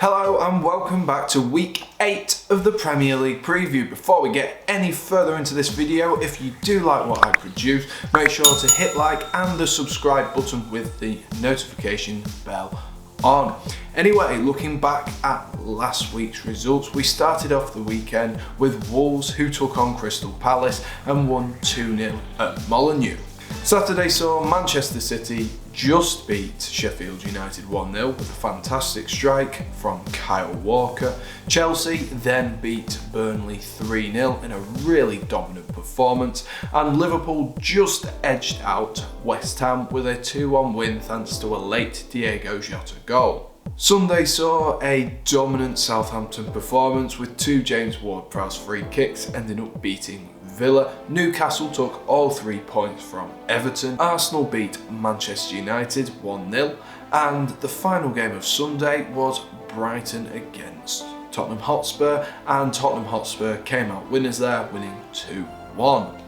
Hello and welcome back to week 8 of the Premier League preview. Before we get any further into this video, if you do like what I produce, make sure to hit like and the subscribe button with the notification bell on. Anyway, looking back at last week's results, we started off the weekend with Wolves, who took on Crystal Palace and won 2-0 at Molineux. Saturday saw Manchester City just beat Sheffield United 1-0 with a fantastic strike from Kyle Walker. Chelsea then beat Burnley 3-0 in a really dominant performance, and Liverpool just edged out West Ham with a 2-1 win thanks to a late Diogo Jota goal. Sunday saw a dominant Southampton performance with 2 James Ward-Prowse free kicks ending up beating Villa. Newcastle took all 3 points from Everton. Arsenal beat Manchester United 1-0, and the final game of Sunday was Brighton against Tottenham Hotspur, and Tottenham Hotspur came out winners there, winning 2-1.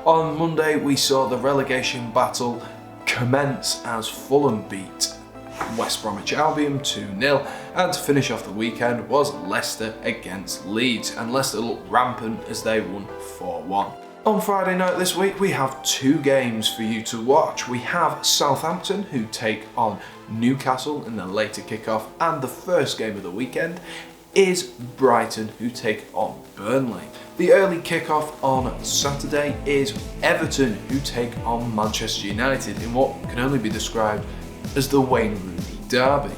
On Monday we saw the relegation battle commence as Fulham beat West Bromwich Albion 2-0, and to finish off the weekend was Leicester against Leeds, and Leicester looked rampant as they won 4-1. On Friday night this week we have 2 games for you to watch. We have Southampton, who take on Newcastle in the later kickoff, and the first game of the weekend is Brighton, who take on Burnley. The early kickoff on Saturday is Everton, who take on Manchester United in what can only be described as the Wayne Rooney derby.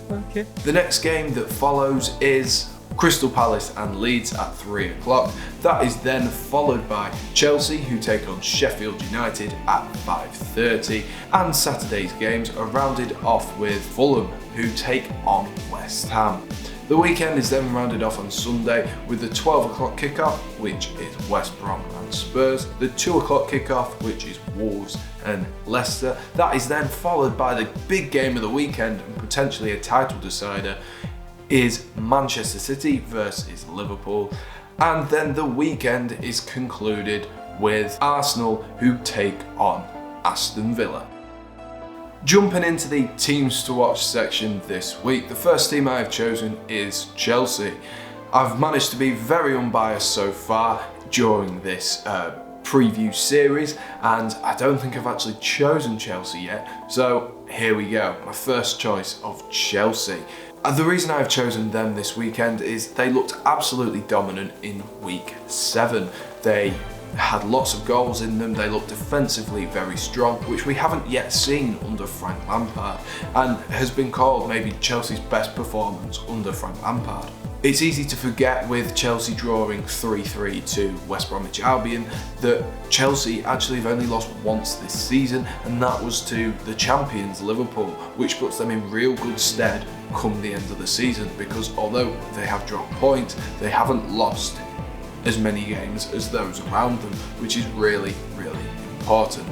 Okay. The next game that follows is Crystal Palace and Leeds at 3 o'clock. That is then followed by Chelsea, who take on Sheffield United at 5:30, and Saturday's games are rounded off with Fulham, who take on West Ham. The weekend is then rounded off on Sunday with the 12 o'clock kickoff, which is West Brom and Spurs, the 2 o'clock kickoff, which is Wolves and Leicester. That is then followed by the big game of the weekend and potentially a title decider, is Manchester City versus Liverpool, and then the weekend is concluded with Arsenal, who take on Aston Villa. Jumping into the teams to watch section this week, the first team I have chosen is Chelsea. I've managed to be very unbiased so far during this preview series, and I don't think I've actually chosen Chelsea yet, so here we go. My first choice of Chelsea. The reason I've chosen them this weekend is they looked absolutely dominant in week 7. They had lots of goals in them, they looked defensively very strong, which we haven't yet seen under Frank Lampard, and has been called maybe Chelsea's best performance under Frank Lampard. It's easy to forget with Chelsea drawing 3-3 to West Bromwich Albion that Chelsea actually have only lost once this season, and that was to the champions Liverpool, which puts them in real good stead come the end of the season, because although they have dropped points, they haven't lost as many games as those around them, which is really, really important.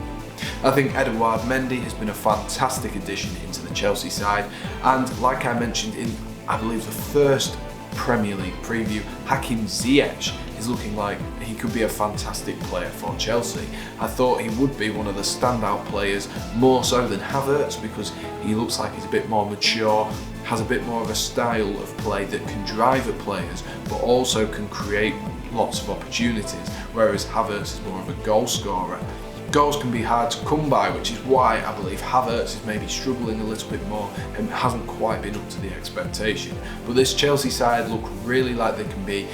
I think Edouard Mendy has been a fantastic addition into the Chelsea side, and like I mentioned in, I believe, the first Premier League preview, Hakim Ziyech is looking like he could be a fantastic player for Chelsea. I thought he would be one of the standout players, more so than Havertz, because he looks like he's a bit more mature, has a bit more of a style of play that can drive at players, but also can create lots of opportunities, whereas Havertz is more of a goal scorer. Goals can be hard to come by, which is why I believe Havertz is maybe struggling a little bit more and hasn't quite been up to the expectation. But this Chelsea side look really like they can be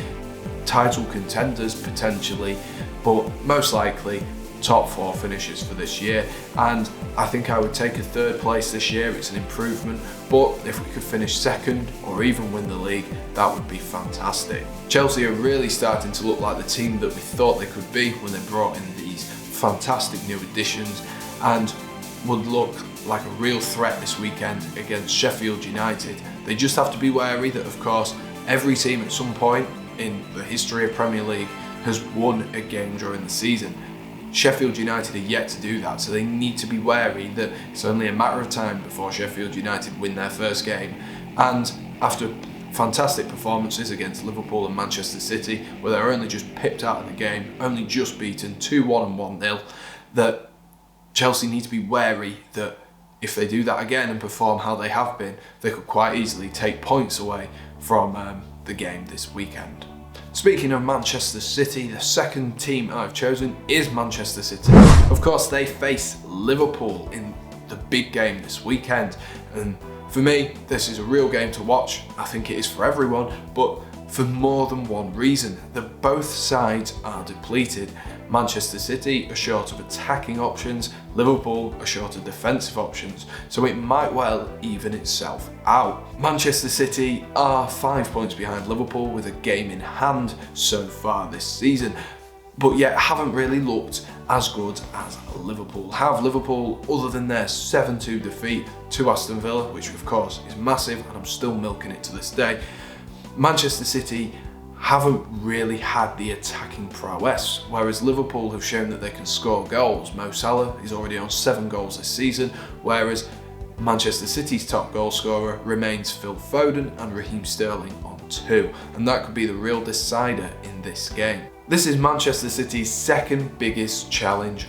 title contenders potentially, but most likely top 4 finishes for this year, and I think I would take a 3rd place this year. It's an improvement, but if we could finish 2nd or even win the league, that would be fantastic. Chelsea are really starting to look like the team that we thought they could be when they brought in these fantastic new additions, and would look like a real threat this weekend against Sheffield United. They just have to be wary that, of course, every team at some point in the history of Premier League has won a game during the season. Sheffield United are yet to do that, so they need to be wary that it's only a matter of time before Sheffield United win their first game. And after fantastic performances against Liverpool and Manchester City, where they're only just pipped out of the game, only just beaten 2-1 and 1-0, that Chelsea need to be wary that if they do that again and perform how they have been, they could quite easily take points away from the game this weekend. Speaking of Manchester City, the second team I've chosen is Manchester City. Of course, they face Liverpool in the big game this weekend, and for me, this is a real game to watch. I think it is for everyone, but for more than one reason. That both sides are depleted. Manchester City are short of attacking options, Liverpool are short of defensive options, so it might well even itself out. Manchester City are 5 points behind Liverpool with a game in hand so far this season, but yet haven't really looked as good as Liverpool have. Liverpool, other than their 7-2 defeat to Aston Villa, which of course is massive and I'm still milking it to this day, Manchester City haven't really had the attacking prowess, whereas Liverpool have shown that they can score goals. Mo Salah is already on 7 goals this season, whereas Manchester City's top goal scorer remains Phil Foden and Raheem Sterling on 2, and that could be the real decider in this game. This is Manchester City's second biggest challenge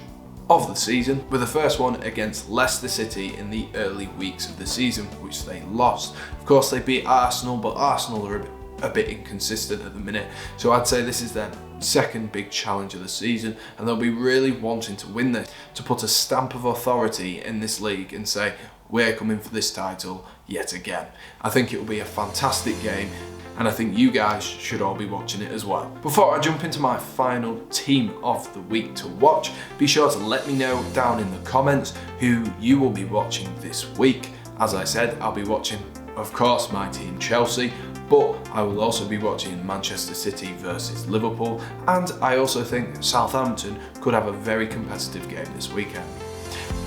of the season, with the first one against Leicester City in the early weeks of the season, which they lost. Of course, they beat Arsenal, but Arsenal are a bit inconsistent at the minute, so I'd say this is their second big challenge of the season, and they'll be really wanting to win this to put a stamp of authority in this league and say, we're coming for this title yet again. I think it will be a fantastic game, and I think you guys should all be watching it as well. Before I jump into my final team of the week to watch, be sure to let me know down in the comments who you will be watching this week. As I said, I'll be watching, of course, my team Chelsea, but I will also be watching Manchester City versus Liverpool, and I also think Southampton could have a very competitive game this weekend.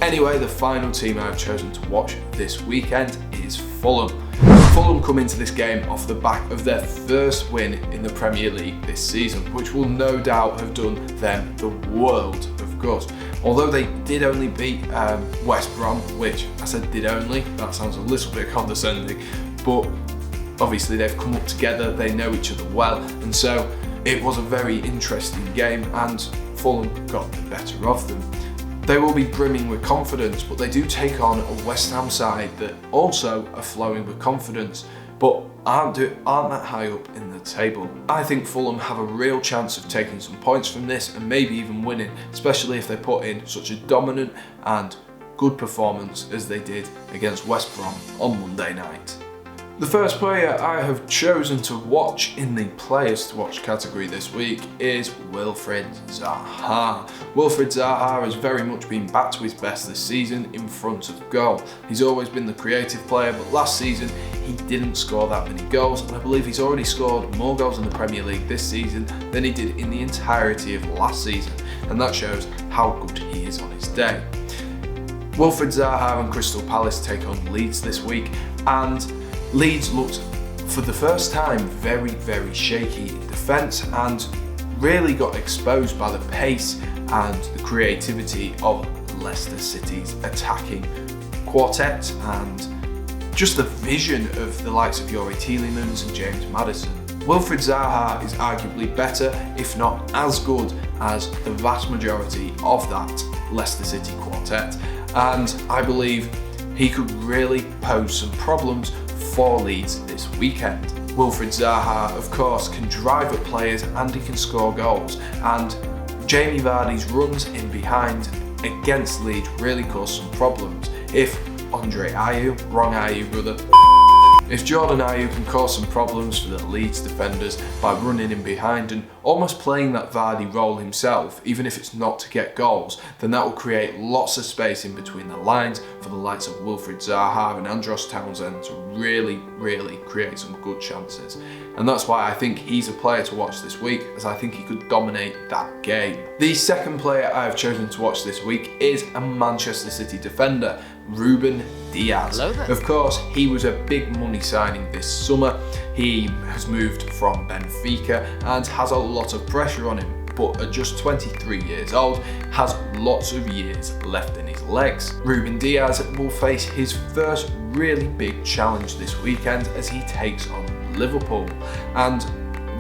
Anyway, the final team I've chosen to watch this weekend is Fulham. Fulham come into this game off the back of their first win in the Premier League this season, which will no doubt have done them the world of good. Although they did only beat West Brom, which I said did only, that sounds a little bit condescending, but obviously they've come up together, they know each other well, and so it was a very interesting game and Fulham got the better of them. They will be brimming with confidence, but they do take on a West Ham side that also are flowing with confidence, but aren't that high up in the table. I think Fulham have a real chance of taking some points from this and maybe even winning, especially if they put in such a dominant and good performance as they did against West Brom on Monday night. The first player I have chosen to watch in the players to watch category this week is Wilfred Zaha. Wilfred Zaha has very much been back to his best this season in front of goal. He's always been the creative player, but last season he didn't score that many goals, and I believe he's already scored more goals in the Premier League this season than he did in the entirety of last season, and that shows how good he is on his day. Wilfred Zaha and Crystal Palace take on Leeds this week, and Leeds looked for the first time very, very shaky in defence and really got exposed by the pace and the creativity of Leicester City's attacking quartet and just the vision of the likes of Youri Tielemans and James Maddison. Wilfred Zaha is arguably better, if not as good as the vast majority of that Leicester City quartet, and I believe he could really pose some problems for Leeds this weekend. Wilfred Zaha, of course, can drive at players and he can score goals, and Jamie Vardy's runs in behind against Leeds really caused some problems. If Andre Ayew, wrong Ayew brother, if Jordan Ayew can cause some problems for the Leeds defenders by running in behind and almost playing that Vardy role himself, even if it's not to get goals, then that will create lots of space in between the lines for the likes of Wilfred Zaha and Andros Townsend to really create some good chances. And that's why I think he's a player to watch this week, as I think he could dominate that game. The second player I've chosen to watch this week is a Manchester City defender, Ruben Dias. Of course, he was a big money signing this summer. He has moved from Benfica and has a lot of pressure on him, but at just 23 years old, has lots of years left in his legs. Ruben Dias will face his first really big challenge this weekend as he takes on Liverpool, and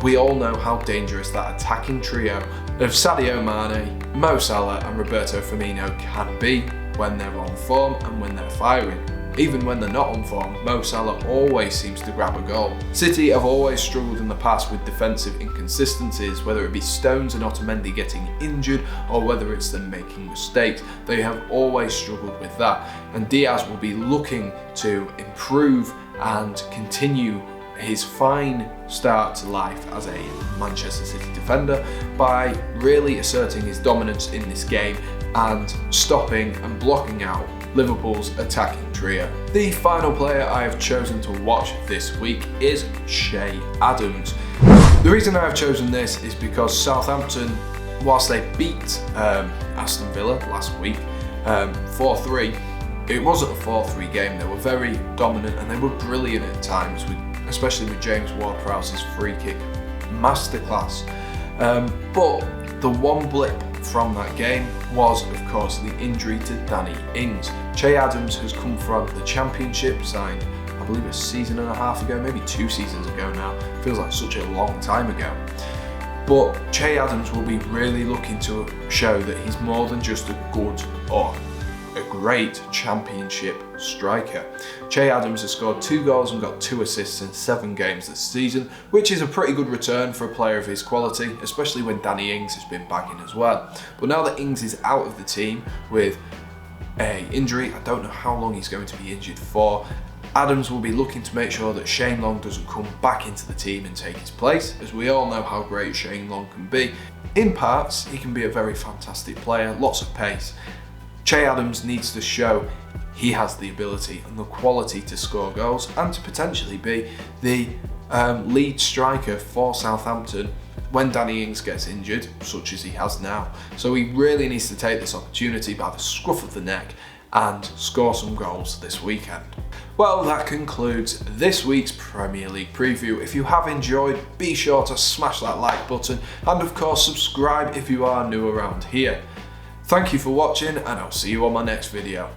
we all know how dangerous that attacking trio of Sadio Mane, Mo Salah and Roberto Firmino can be. when they're on form and when they're firing. Even when they're not on form, Mo Salah always seems to grab a goal. City have always struggled in the past with defensive inconsistencies, whether it be Stones and Otamendi getting injured or whether it's them making mistakes. They have always struggled with that, and Diaz will be looking to improve and continue his fine start to life as a Manchester City defender by really asserting his dominance in this game and stopping and blocking out Liverpool's attacking trio. The final player I have chosen to watch this week is Che Adams. The reason I have chosen this is because Southampton, whilst they beat Aston Villa last week 4-3, it wasn't a 4-3 game. They were very dominant and they were brilliant at times, especially with James Ward-Prowse's free kick masterclass. But the one blip from that game was, of course, the injury to Danny Ings. Che Adams has come from the Championship, signed, I believe, a season and a half ago, maybe 2 seasons ago now. Feels like such a long time ago. But Che Adams will be really looking to show that he's more than just a good or a great Championship striker. Che Adams has scored 2 goals and got 2 assists in 7 games this season, which is a pretty good return for a player of his quality, especially when Danny Ings has been bagging as well. But now that Ings is out of the team with an injury, I don't know how long he's going to be injured for, Adams will be looking to make sure that Shane Long doesn't come back into the team and take his place, as we all know how great Shane Long can be. In parts, he can be a very fantastic player, lots of pace. Che Adams needs to show he has the ability and the quality to score goals and to potentially be the lead striker for Southampton when Danny Ings gets injured, such as he has now. So he really needs to take this opportunity by the scruff of the neck and score some goals this weekend. Well, that concludes this week's Premier League preview. If you have enjoyed, be sure to smash that like button and of course subscribe if you are new around here. Thank you for watching and I'll see you on my next video.